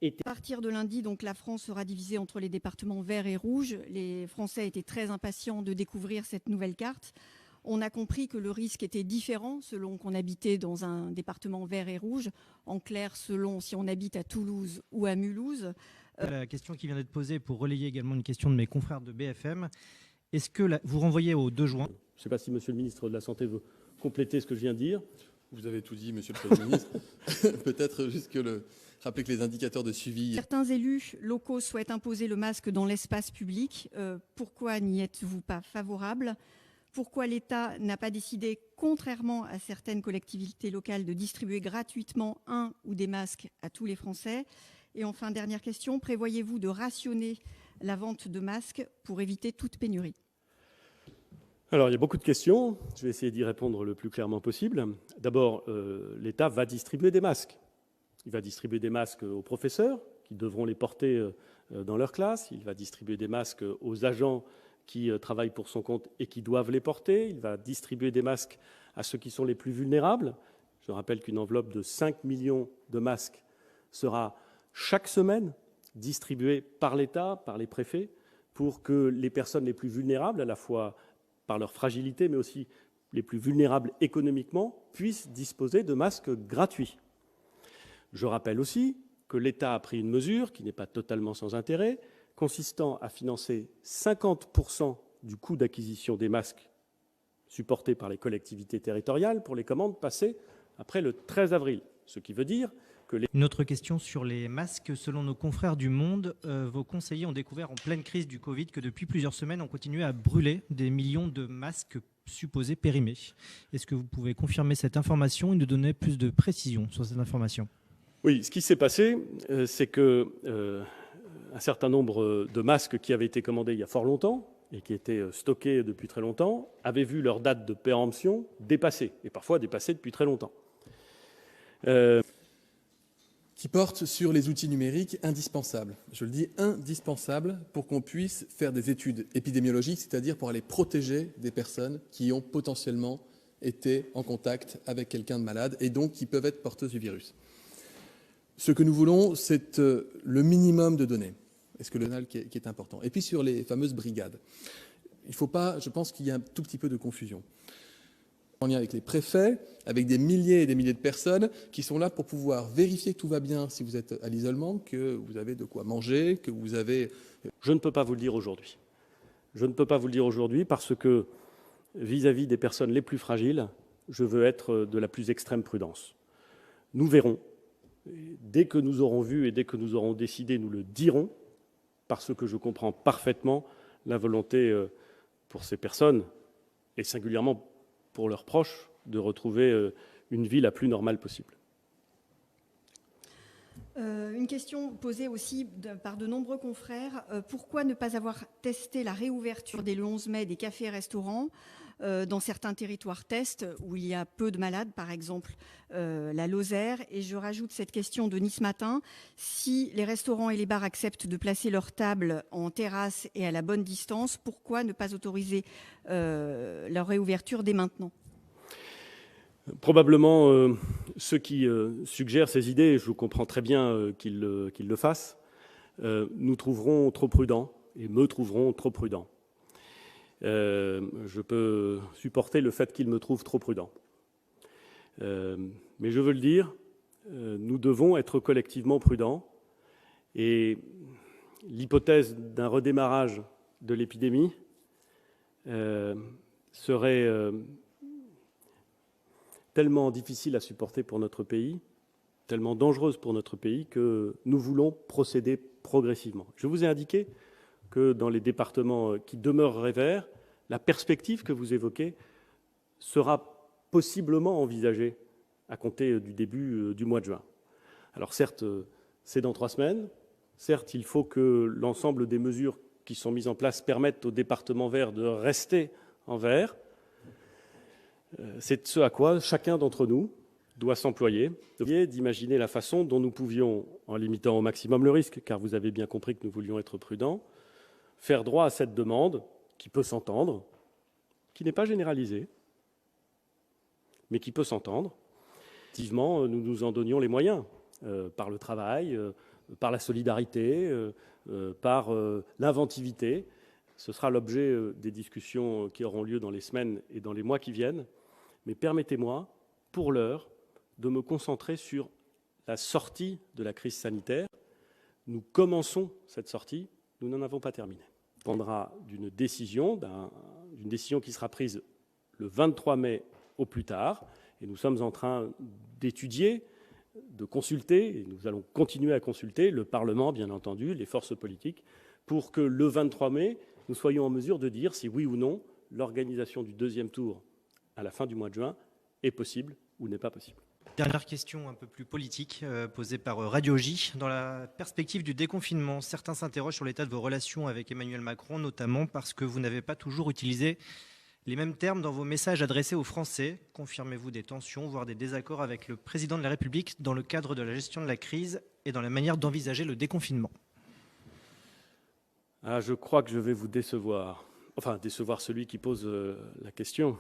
À partir de lundi, donc, la France sera divisée entre les départements verts et rouges. Les Français étaient très impatients de découvrir cette nouvelle carte. On a compris que le risque était différent selon qu'on habitait dans un département vert et rouge. En clair, selon si on habite à Toulouse ou à Mulhouse. La question qui vient d'être posée pour relayer également une question de mes confrères de BFM. Est-ce que vous renvoyez au 2 juin ? Je ne sais pas si Monsieur le ministre de la Santé veut compléter ce que je viens de dire. Vous avez tout dit, Monsieur le Premier ministre. Peut-être juste rappeler que les indicateurs de suivi... Certains élus locaux souhaitent imposer le masque dans l'espace public. Pourquoi n'y êtes-vous pas favorable ? Pourquoi l'État n'a pas décidé, contrairement à certaines collectivités locales, de distribuer gratuitement un ou des masques à tous les Français ? Et enfin, dernière question, prévoyez-vous de rationner la vente de masques pour éviter toute pénurie ? Alors, il y a beaucoup de questions. Je vais essayer d'y répondre le plus clairement possible. D'abord, l'État va distribuer des masques. Il va distribuer des masques aux professeurs qui devront les porter dans leur classe. Il va distribuer des masques aux agents qui travaillent pour son compte et qui doivent les porter. Il va distribuer des masques à ceux qui sont les plus vulnérables. Je rappelle qu'une enveloppe de 5 millions de masques sera chaque semaine distribuée par l'État, par les préfets, pour que les personnes les plus vulnérables, à la fois par leur fragilité, mais aussi les plus vulnérables économiquement, puissent disposer de masques gratuits. Je rappelle aussi que l'État a pris une mesure qui n'est pas totalement sans intérêt, consistant à financer 50% du coût d'acquisition des masques supportés par les collectivités territoriales pour les commandes passées après le 13 avril. Ce qui veut dire que Une autre question sur les masques. Selon nos confrères du Monde, vos conseillers ont découvert en pleine crise du Covid que depuis plusieurs semaines, on continuait à brûler des millions de masques supposés périmés. Est-ce que vous pouvez confirmer cette information et nous donner plus de précision sur cette information ? Oui, ce qui s'est passé, c'est que un certain nombre de masques qui avaient été commandés il y a fort longtemps et qui étaient stockés depuis très longtemps avaient vu leur date de péremption dépassée, et parfois dépassée depuis très longtemps. Qui porte sur les outils numériques indispensables. Je le dis, indispensables pour qu'on puisse faire des études épidémiologiques, c'est-à-dire pour aller protéger des personnes qui ont potentiellement été en contact avec quelqu'un de malade et donc qui peuvent être porteuses du virus. Ce que nous voulons, c'est le minimum de données. Est-ce que le national qui est important. Et puis sur les fameuses brigades, il ne faut pas, je pense qu'il y a un tout petit peu de confusion. En lien avec les préfets, avec des milliers et des milliers de personnes qui sont là pour pouvoir vérifier que tout va bien si vous êtes à l'isolement, que vous avez de quoi manger, que vous avez... Je ne peux pas vous le dire aujourd'hui. Je ne peux pas vous le dire aujourd'hui parce que, vis-à-vis des personnes les plus fragiles, je veux être de la plus extrême prudence. Nous verrons. Dès que nous aurons vu et dès que nous aurons décidé, nous le dirons, parce que je comprends parfaitement la volonté pour ces personnes, et singulièrement pour leurs proches, de retrouver une vie la plus normale possible. Une question posée aussi par de nombreux confrères. Pourquoi ne pas avoir testé la réouverture dès le 11 mai des cafés et restaurants dans certains territoires tests où il y a peu de malades, par exemple la Lozère. Et je rajoute cette question de Nice Matin. Si les restaurants et les bars acceptent de placer leurs tables en terrasse et à la bonne distance, pourquoi ne pas autoriser leur réouverture dès maintenant ? Probablement ceux qui suggèrent ces idées, je comprends très bien qu'ils le fassent, nous trouverons trop prudents et me trouveront trop prudent. Je peux supporter le fait qu'ils me trouvent trop prudent. Mais je veux le dire, nous devons être collectivement prudents et l'hypothèse d'un redémarrage de l'épidémie serait tellement difficile à supporter pour notre pays, tellement dangereuse pour notre pays, que nous voulons procéder progressivement. Je vous ai indiqué que dans les départements qui demeureraient verts, la perspective que vous évoquez sera possiblement envisagée à compter du début du mois de juin. Alors certes, c'est dans 3 semaines. Certes, il faut que l'ensemble des mesures qui sont mises en place permettent aux départements verts de rester en vert. C'est ce à quoi chacun d'entre nous doit s'employer, d'imaginer la façon dont nous pouvions, en limitant au maximum le risque, car vous avez bien compris que nous voulions être prudents, faire droit à cette demande qui peut s'entendre, qui n'est pas généralisée, mais qui peut s'entendre. Effectivement, nous nous en donnions les moyens, par le travail, par la solidarité, par l'inventivité. Ce sera l'objet des discussions qui auront lieu dans les semaines et dans les mois qui viennent. Mais permettez-moi, pour l'heure, de me concentrer sur la sortie de la crise sanitaire. Nous commençons cette sortie, nous n'en avons pas terminé. On dépendra d'une décision qui sera prise le 23 mai au plus tard, et nous sommes en train d'étudier, de consulter, et nous allons continuer à consulter le Parlement, bien entendu, les forces politiques, pour que le 23 mai, nous soyons en mesure de dire si oui ou non l'organisation du deuxième tour à la fin du mois de juin est possible ou n'est pas possible. Dernière question un peu plus politique posée par Radio J. Dans la perspective du déconfinement, certains s'interrogent sur l'état de vos relations avec Emmanuel Macron, notamment parce que vous n'avez pas toujours utilisé les mêmes termes dans vos messages adressés aux Français. Confirmez-vous des tensions, voire des désaccords avec le président de la République dans le cadre de la gestion de la crise et dans la manière d'envisager le déconfinement? Je crois que je vais vous décevoir. Enfin, décevoir celui qui pose la question.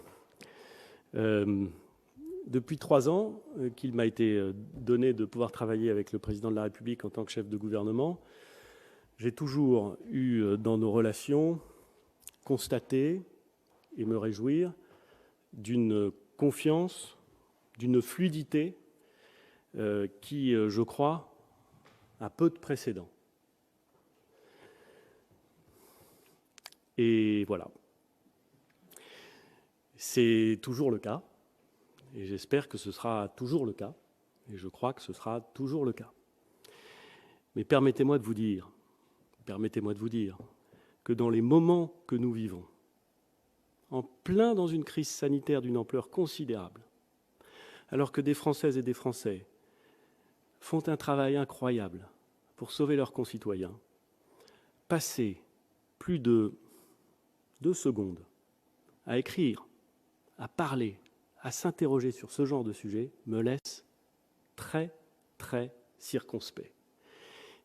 Depuis 3 ans qu'il m'a été donné de pouvoir travailler avec le président de la République en tant que chef de gouvernement, j'ai toujours eu dans nos relations constaté et me réjouir d'une confiance, d'une fluidité qui, je crois, a peu de précédents. Et voilà. C'est toujours le cas, et j'espère que ce sera toujours le cas, et je crois que ce sera toujours le cas. Mais permettez-moi de vous dire que dans les moments que nous vivons, en plein dans une crise sanitaire d'une ampleur considérable, alors que des Françaises et des Français font un travail incroyable pour sauver leurs concitoyens, passer plus de 2 secondes à écrire, à parler, à s'interroger sur ce genre de sujet me laisse très, très circonspect.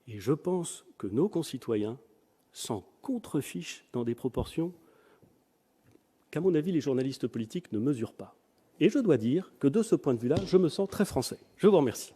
Et je pense que nos concitoyens s'en contrefichent dans des proportions qu'à mon avis, les journalistes politiques ne mesurent pas. Et je dois dire que de ce point de vue-là, je me sens très français. Je vous remercie.